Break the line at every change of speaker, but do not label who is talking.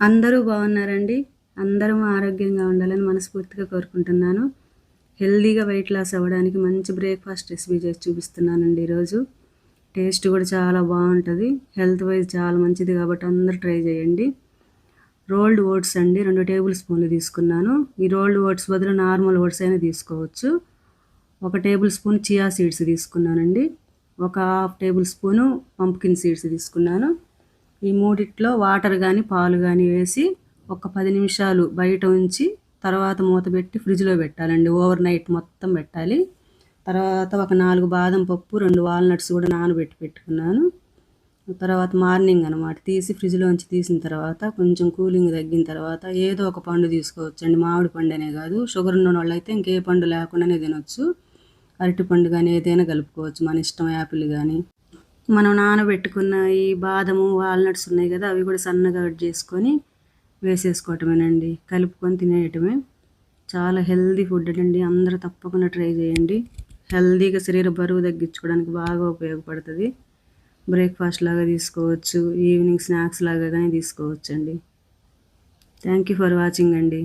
అందరూ బాగున్నారండి. అందరం ఆరోగ్యంగా ఉండాలని మనస్ఫూర్తిగా కోరుకుంటున్నాను. హెల్తీగా వెయిట్ లాస్ అవ్వడానికి మంచి బ్రేక్‌ఫాస్ట్ రెసిపీ చేసి చూపిస్తున్నానండి ఈరోజు. టేస్ట్ కూడా చాలా బాగుంటుంది. హెల్త్ వైజ్ చాలా మంచిది కాబట్టి అందరూ ట్రై చేయండి. రోల్డ్ ఓట్స్ అండి 2 టేబుల్ స్పూన్లు తీసుకున్నాను. ఈ రోల్డ్ ఓట్స్ బదులు నార్మల్ ఓట్స్ అయినా తీసుకోవచ్చు. 1 టేబుల్ స్పూన్ చియా సీడ్స్ తీసుకున్నానండి. ఒక half table spoon pumpkin seeds తీసుకున్నాను. ఈ మూడిట్లో వాటర్ కానీ పాలు కానీ వేసి ఒక 10 నిమిషాలు బయట ఉంచి తర్వాత మూత పెట్టి ఫ్రిడ్జ్లో పెట్టాలండి. ఓవర్ నైట్ మొత్తం పెట్టాలి. తర్వాత ఒక 4 బాదం పప్పు 2 వాల్నట్స్ కూడా నానబెట్టి పెట్టుకున్నాను. తర్వాత మార్నింగ్ అనమాట తీసి ఫ్రిడ్జ్లోంచి తీసిన తర్వాత కొంచెం కూలింగ్ తగ్గిన తర్వాత ఏదో ఒక పండు తీసుకోవచ్చండి. మామిడి పండు అనే కాదు, షుగర్ ఉన్న వాళ్ళు అయితే ఇంకే పండు లేకుండానే తినొచ్చు. అరటిపండు కానీ ఏదైనా కలుపుకోవచ్చు, మన ఇష్టం. యాపిల్ కానీ మనం నానబెట్టుకున్న ఈ బాదము వాల్నట్స్ ఉన్నాయి కదా, అవి కూడా సన్నగా కట్ చేసుకొని వేసేసుకోవటమేనండి. కలుపుకొని తినేయటమే. చాలా హెల్దీ ఫుడ్ అండి. అందరూ తప్పకుండా ట్రై చేయండి. హెల్దీగా శరీర బరువు తగ్గించుకోవడానికి బాగా ఉపయోగపడుతుంది. బ్రేక్ఫాస్ట్ లాగా తీసుకోవచ్చు, ఈవినింగ్ స్నాక్స్ లాగా కానీ తీసుకోవచ్చండి. థ్యాంక్ యూ ఫర్ వాచింగ్ అండి.